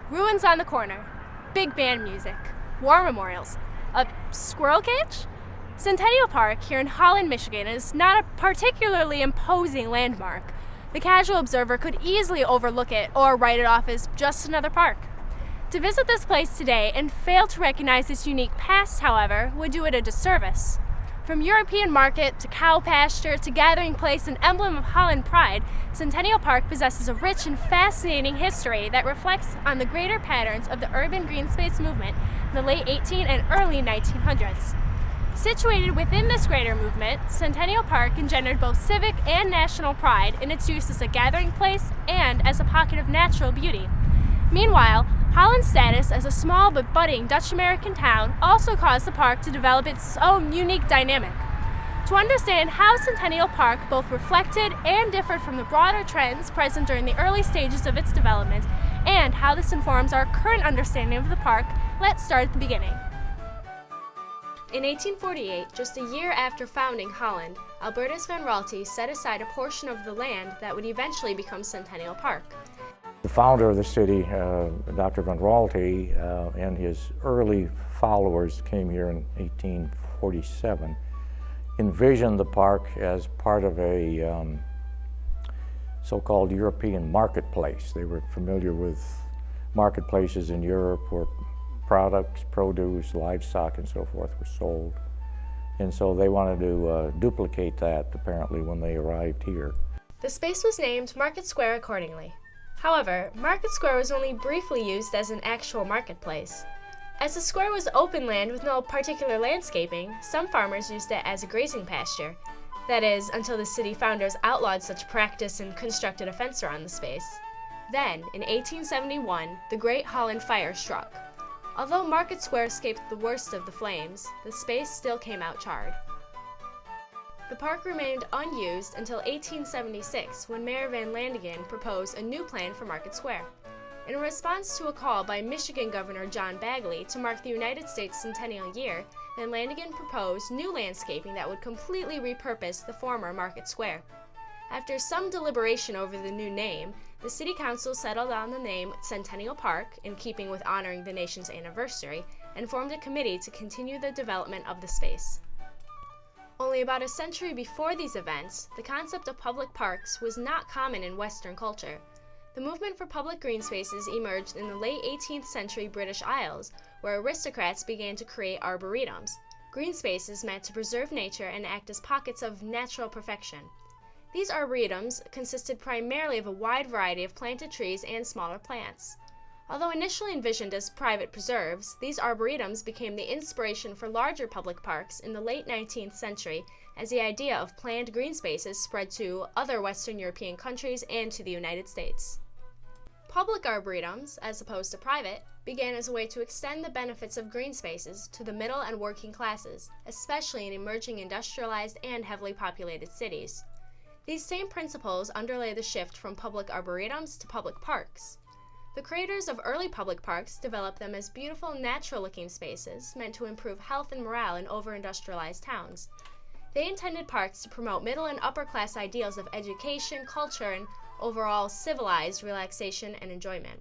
Ruins on the corner, big band music, war memorials, a squirrel cage? Centennial Park here in Holland, Michigan is not a particularly imposing landmark. The casual observer could easily overlook it or write it off as just another park. To visit this place today and fail to recognize its unique past, however, would do it a disservice. From European market to cow pasture to gathering place and emblem of Holland pride, Centennial Park possesses a rich and fascinating history that reflects on the greater patterns of the urban Greenspace movement in the late 18 and early 1900s. Situated within this greater movement, Centennial Park engendered both civic and national pride in its use as a gathering place and as a pocket of natural beauty. Meanwhile, Holland's status as a small but budding Dutch-American town also caused the park to develop its own unique dynamic. To understand how Centennial Park both reflected and differed from the broader trends present during the early stages of its development, and how this informs our current understanding of the park, let's start at the beginning. In 1848, just a year after founding Holland, Albertus van Raalte set aside a portion of the land that would eventually become Centennial Park. The founder of the city, Dr. van Raalte, and his early followers came here in 1847, envisioned the park as part of a so-called European marketplace. They were familiar with marketplaces in Europe where products, produce, livestock, and so forth were sold. And so they wanted to duplicate that, apparently, when they arrived here. The space was named Market Square accordingly. However, Market Square was only briefly used as an actual marketplace. As the square was open land with no particular landscaping, some farmers used it as a grazing pasture. That is, until the city founders outlawed such practice and constructed a fence around the space. Then, in 1871, the Great Holland Fire struck. Although Market Square escaped the worst of the flames, the space still came out charred. The park remained unused until 1876, when Mayor Van Landingen proposed a new plan for Market Square. In response to a call by Michigan Governor John Bagley to mark the United States Centennial Year, Van Landingen proposed new landscaping that would completely repurpose the former Market Square. After some deliberation over the new name, the City Council settled on the name Centennial Park, in keeping with honoring the nation's anniversary, and formed a committee to continue the development of the space. Only about a century before these events, the concept of public parks was not common in Western culture. The movement for public green spaces emerged in the late 18th century British Isles, where aristocrats began to create arboretums, green spaces meant to preserve nature and act as pockets of natural perfection. These arboretums consisted primarily of a wide variety of planted trees and smaller plants. Although initially envisioned as private preserves, these arboretums became the inspiration for larger public parks in the late 19th century as the idea of planned green spaces spread to other Western European countries and to the United States. Public arboretums, as opposed to private, began as a way to extend the benefits of green spaces to the middle and working classes, especially in emerging industrialized and heavily populated cities. These same principles underlay the shift from public arboretums to public parks. The creators of early public parks developed them as beautiful, natural-looking spaces meant to improve health and morale in over-industrialized towns. They intended parks to promote middle and upper-class ideals of education, culture, and overall civilized relaxation and enjoyment.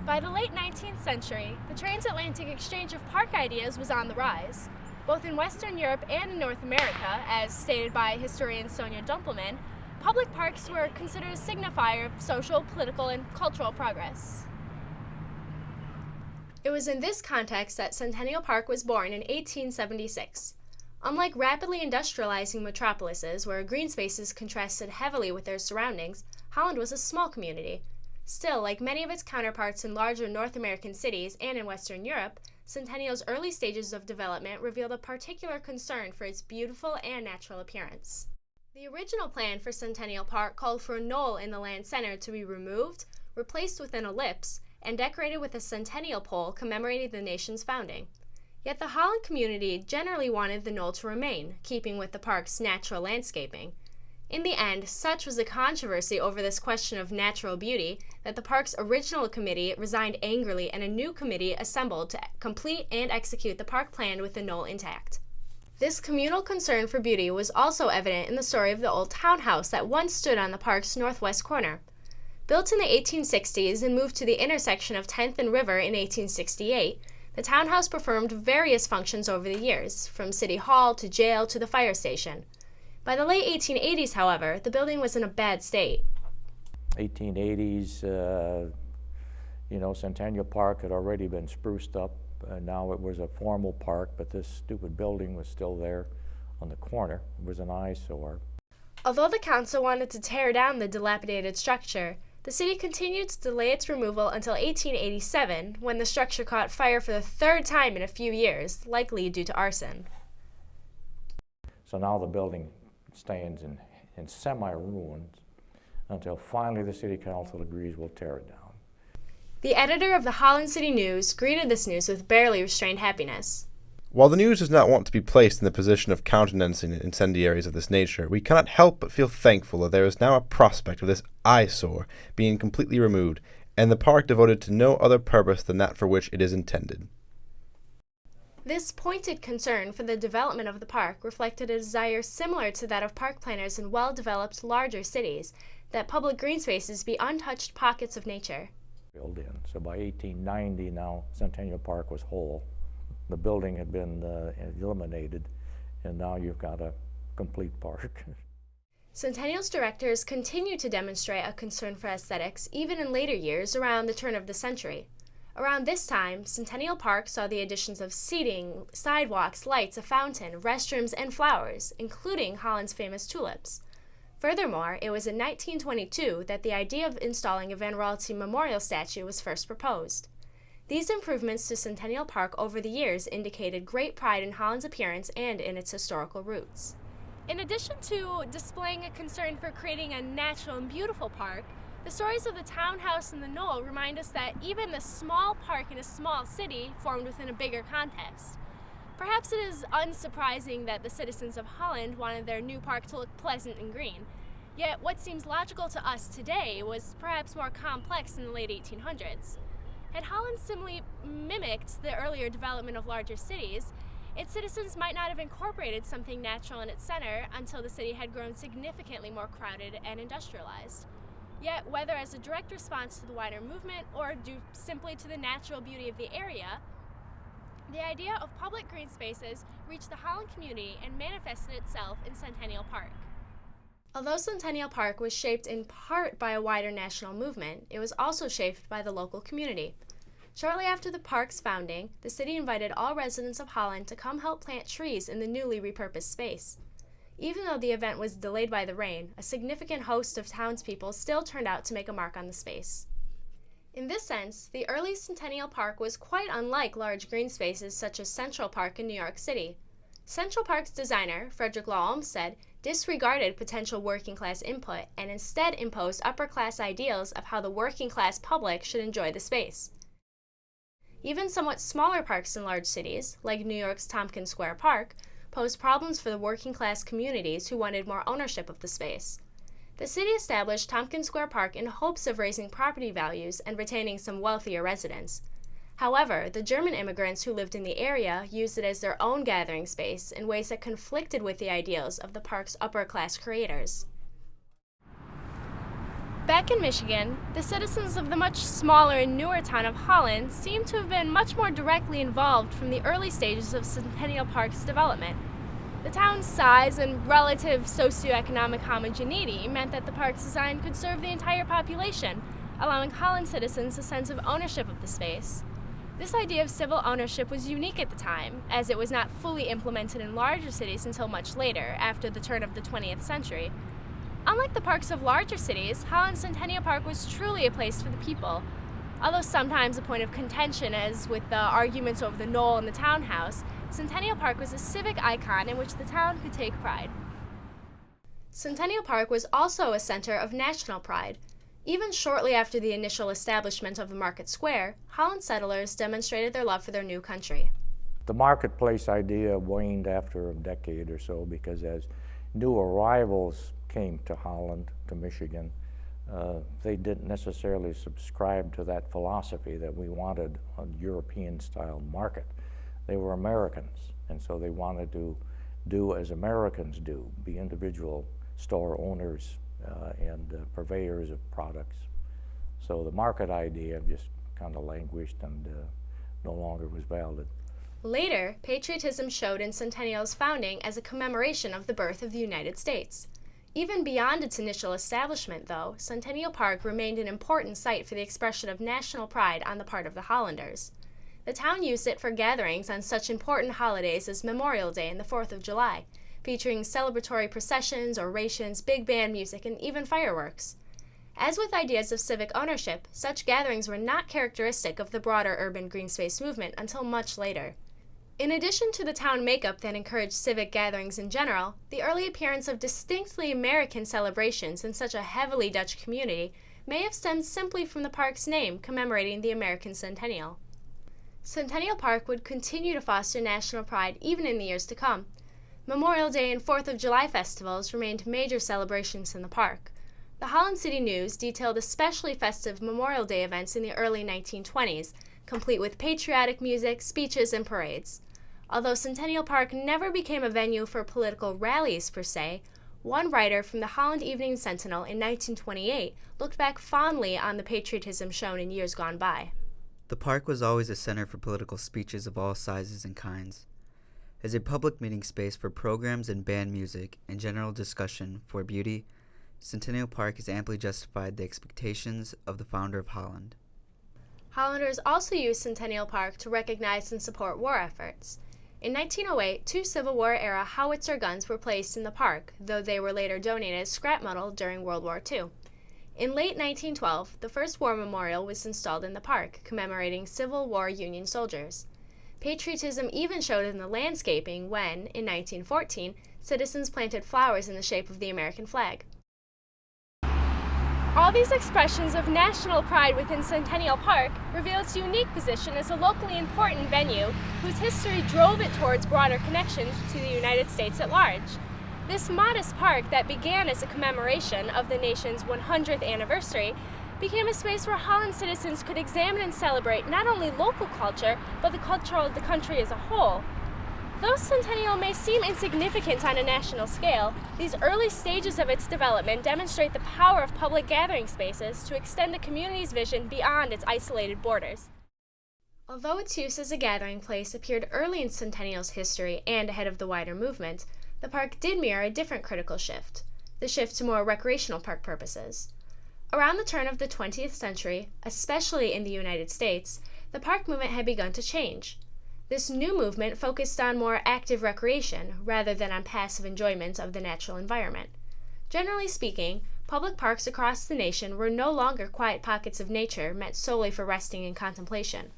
By the late 19th century, the transatlantic exchange of park ideas was on the rise. Both in Western Europe and in North America, as stated by historian Sonia Dumpelman, public parks were considered a signifier of social, political, and cultural progress. It was in this context that Centennial Park was born in 1876. Unlike rapidly industrializing metropolises where green spaces contrasted heavily with their surroundings, Holland was a small community. Still, like many of its counterparts in larger North American cities and in Western Europe, Centennial's early stages of development revealed a particular concern for its beautiful and natural appearance. The original plan for Centennial Park called for a knoll in the land center to be removed, replaced with an ellipse, and decorated with a centennial pole commemorating the nation's founding. Yet the Holland community generally wanted the knoll to remain, keeping with the park's natural landscaping. In the end, such was the controversy over this question of natural beauty that the park's original committee resigned angrily and a new committee assembled to complete and execute the park plan with the knoll intact. This communal concern for beauty was also evident in the story of the old townhouse that once stood on the park's northwest corner. Built in the 1860s and moved to the intersection of 10th and River in 1868, the townhouse performed various functions over the years, from city hall to jail to the fire station. By the late 1880s, however, the building was in a bad state. 1880s, Centennial Park had already been spruced up. Now it was a formal park, but this stupid building was still there on the corner. It was an eyesore. Although the council wanted to tear down the dilapidated structure, the city continued to delay its removal until 1887, when the structure caught fire for the third time in a few years, likely due to arson. So now the building stands in semi-ruins until finally the city council agrees we'll tear it down. The editor of the Holland City News greeted this news with barely restrained happiness. While the news does not want to be placed in the position of countenancing incendiaries of this nature, we cannot help but feel thankful that there is now a prospect of this eyesore being completely removed, and the park devoted to no other purpose than that for which it is intended. This pointed concern for the development of the park reflected a desire similar to that of park planners in well-developed larger cities, that public green spaces be untouched pockets of nature. Filled in. So by 1890 now, Centennial Park was whole. The building had been eliminated, and now you've got a complete park. Centennial's directors continued to demonstrate a concern for aesthetics even in later years around the turn of the century. Around this time, Centennial Park saw the additions of seating, sidewalks, lights, a fountain, restrooms, and flowers, including Holland's famous tulips. Furthermore, it was in 1922 that the idea of installing a Van Raalte memorial statue was first proposed. These improvements to Centennial Park over the years indicated great pride in Holland's appearance and in its historical roots. In addition to displaying a concern for creating a natural and beautiful park, the stories of the townhouse and the knoll remind us that even the small park in a small city formed within a bigger context. Perhaps it is unsurprising that the citizens of Holland wanted their new park to look pleasant and green. Yet what seems logical to us today was perhaps more complex in the late 1800s. Had Holland simply mimicked the earlier development of larger cities, its citizens might not have incorporated something natural in its center until the city had grown significantly more crowded and industrialized. Yet, whether as a direct response to the wider movement or due simply to the natural beauty of the area, the idea of public green spaces reached the Holland community and manifested itself in Centennial Park. Although Centennial Park was shaped in part by a wider national movement, it was also shaped by the local community. Shortly after the park's founding, the city invited all residents of Holland to come help plant trees in the newly repurposed space. Even though the event was delayed by the rain, a significant host of townspeople still turned out to make a mark on the space. In this sense, the early Centennial Park was quite unlike large green spaces such as Central Park in New York City. Central Park's designer, Frederick Law Olmsted, disregarded potential working-class input and instead imposed upper-class ideals of how the working-class public should enjoy the space. Even somewhat smaller parks in large cities, like New York's Tompkins Square Park, posed problems for the working-class communities who wanted more ownership of the space. The city established Tompkins Square Park in hopes of raising property values and retaining some wealthier residents. However, the German immigrants who lived in the area used it as their own gathering space in ways that conflicted with the ideals of the park's upper-class creators. Back in Michigan, the citizens of the much smaller and newer town of Holland seem to have been much more directly involved from the early stages of Centennial Park's development. The town's size and relative socioeconomic homogeneity meant that the park's design could serve the entire population, allowing Holland citizens a sense of ownership of the space. This idea of civil ownership was unique at the time, as it was not fully implemented in larger cities until much later, after the turn of the 20th century. Unlike the parks of larger cities, Holland's Centennial Park was truly a place for the people. Although sometimes a point of contention, as with the arguments over the knoll and the townhouse, Centennial Park was a civic icon in which the town could take pride. Centennial Park was also a center of national pride. Even shortly after the initial establishment of the market square, Holland settlers demonstrated their love for their new country. The marketplace idea waned after a decade or so because as new arrivals came to Holland, to Michigan, they didn't necessarily subscribe to that philosophy that we wanted a European-style market. They were Americans, and so they wanted to do as Americans do, be individual store owners and purveyors of products. So the market idea just kind of languished and no longer was valid. Later, patriotism showed in Centennial's founding as a commemoration of the birth of the United States. Even beyond its initial establishment, though, Centennial Park remained an important site for the expression of national pride on the part of the Hollanders. The town used it for gatherings on such important holidays as Memorial Day and the 4th of July, featuring celebratory processions, orations, big band music, and even fireworks. As with ideas of civic ownership, such gatherings were not characteristic of the broader urban Greenspace movement until much later. In addition to the town makeup that encouraged civic gatherings in general, the early appearance of distinctly American celebrations in such a heavily Dutch community may have stemmed simply from the park's name commemorating the American Centennial. Centennial Park would continue to foster national pride even in the years to come. Memorial Day and 4th of July festivals remained major celebrations in the park. The Holland City News detailed especially festive Memorial Day events in the early 1920s, complete with patriotic music, speeches, and parades. Although Centennial Park never became a venue for political rallies per se, one writer from the Holland Evening Sentinel in 1928 looked back fondly on the patriotism shown in years gone by. The park was always a center for political speeches of all sizes and kinds. As a public meeting space for programs and band music and general discussion for beauty, Centennial Park has amply justified the expectations of the founder of Holland. Hollanders also used Centennial Park to recognize and support war efforts. In 1908, 2 Civil War-era howitzer guns were placed in the park, though they were later donated as scrap metal during World War II. In late 1912, the first war memorial was installed in the park, commemorating Civil War Union soldiers. Patriotism even showed in the landscaping when, in 1914, citizens planted flowers in the shape of the American flag. All these expressions of national pride within Centennial Park reveal its unique position as a locally important venue whose history drove it towards broader connections to the United States at large. This modest park that began as a commemoration of the nation's 100th anniversary became a space where Holland citizens could examine and celebrate not only local culture, but the culture of the country as a whole. Though Centennial may seem insignificant on a national scale, these early stages of its development demonstrate the power of public gathering spaces to extend a community's vision beyond its isolated borders. Although its use as a gathering place appeared early in Centennial's history and ahead of the wider movement, the park did mirror a different critical shift, the shift to more recreational park purposes. Around the turn of the 20th century, especially in the United States, the park movement had begun to change. This new movement focused on more active recreation rather than on passive enjoyment of the natural environment. Generally speaking, public parks across the nation were no longer quiet pockets of nature meant solely for resting and contemplation.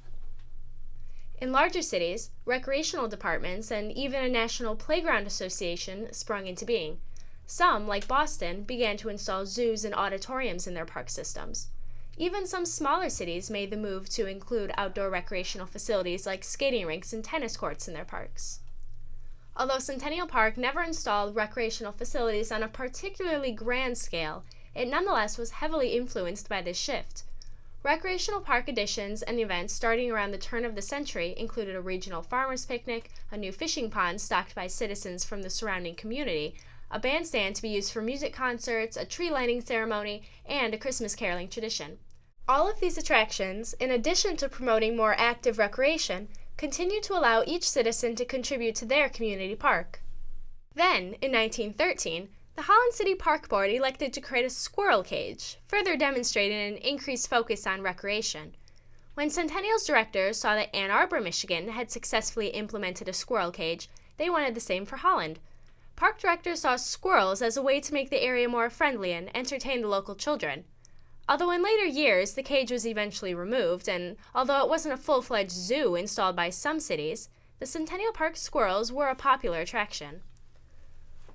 In larger cities, recreational departments and even a national playground association sprung into being. Some, like Boston, began to install zoos and auditoriums in their park systems. Even some smaller cities made the move to include outdoor recreational facilities like skating rinks and tennis courts in their parks. Although Centennial Park never installed recreational facilities on a particularly grand scale, it nonetheless was heavily influenced by this shift. Recreational park additions and events starting around the turn of the century included a regional farmers' picnic, a new fishing pond stocked by citizens from the surrounding community, a bandstand to be used for music concerts, a tree lighting ceremony, and a Christmas caroling tradition. All of these attractions, in addition to promoting more active recreation, continue to allow each citizen to contribute to their community park. Then, in 1913, the Holland City Park Board elected to create a squirrel cage, further demonstrating an increased focus on recreation. When Centennial's directors saw that Ann Arbor, Michigan had successfully implemented a squirrel cage, they wanted the same for Holland. Park directors saw squirrels as a way to make the area more friendly and entertain the local children. Although in later years the cage was eventually removed, and although it wasn't a full-fledged zoo installed by some cities, the Centennial Park squirrels were a popular attraction.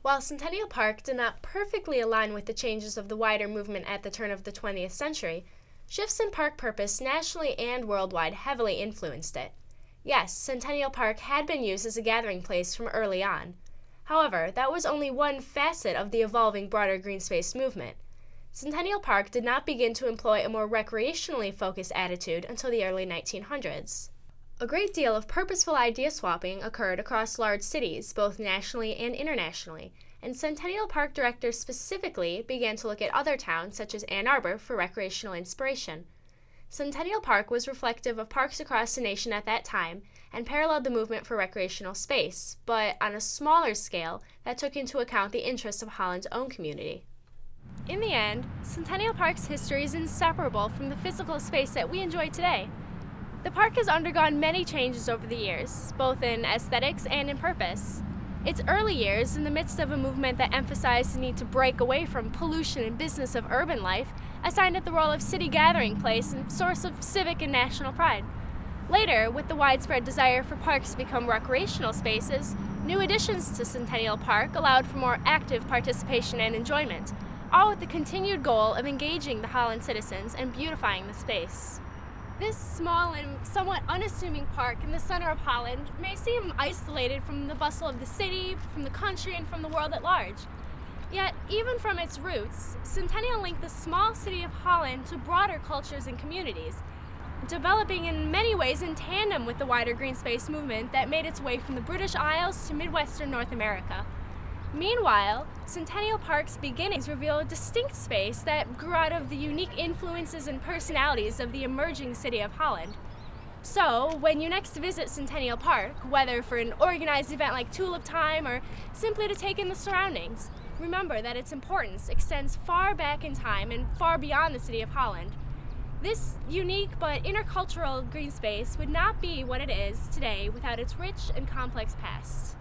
While Centennial Park did not perfectly align with the changes of the wider movement at the turn of the 20th century, shifts in park purpose nationally and worldwide heavily influenced it. Yes, Centennial Park had been used as a gathering place from early on. However, that was only one facet of the evolving broader Greenspace movement. Centennial Park did not begin to employ a more recreationally focused attitude until the early 1900s. A great deal of purposeful idea swapping occurred across large cities, both nationally and internationally, and Centennial Park directors specifically began to look at other towns such as Ann Arbor for recreational inspiration. Centennial Park was reflective of parks across the nation at that time and paralleled the movement for recreational space, but on a smaller scale that took into account the interests of Holland's own community. In the end, Centennial Park's history is inseparable from the physical space that we enjoy today. The park has undergone many changes over the years, both in aesthetics and in purpose. Its early years, in the midst of a movement that emphasized the need to break away from pollution and business of urban life, assigned it the role of city gathering place and source of civic and national pride. Later, with the widespread desire for parks to become recreational spaces, new additions to Centennial Park allowed for more active participation and enjoyment, all with the continued goal of engaging the Holland citizens and beautifying the space. This small and somewhat unassuming park in the center of Holland may seem isolated from the bustle of the city, from the country, and from the world at large. Yet, even from its roots, Centennial linked the small city of Holland to broader cultures and communities, developing in many ways in tandem with the wider Greenspace movement that made its way from the British Isles to Midwestern North America. Meanwhile, Centennial Park's beginnings reveal a distinct space that grew out of the unique influences and personalities of the emerging city of Holland. So, when you next visit Centennial Park, whether for an organized event like Tulip Time or simply to take in the surroundings, remember that its importance extends far back in time and far beyond the city of Holland. This unique but intercultural green space would not be what it is today without its rich and complex past.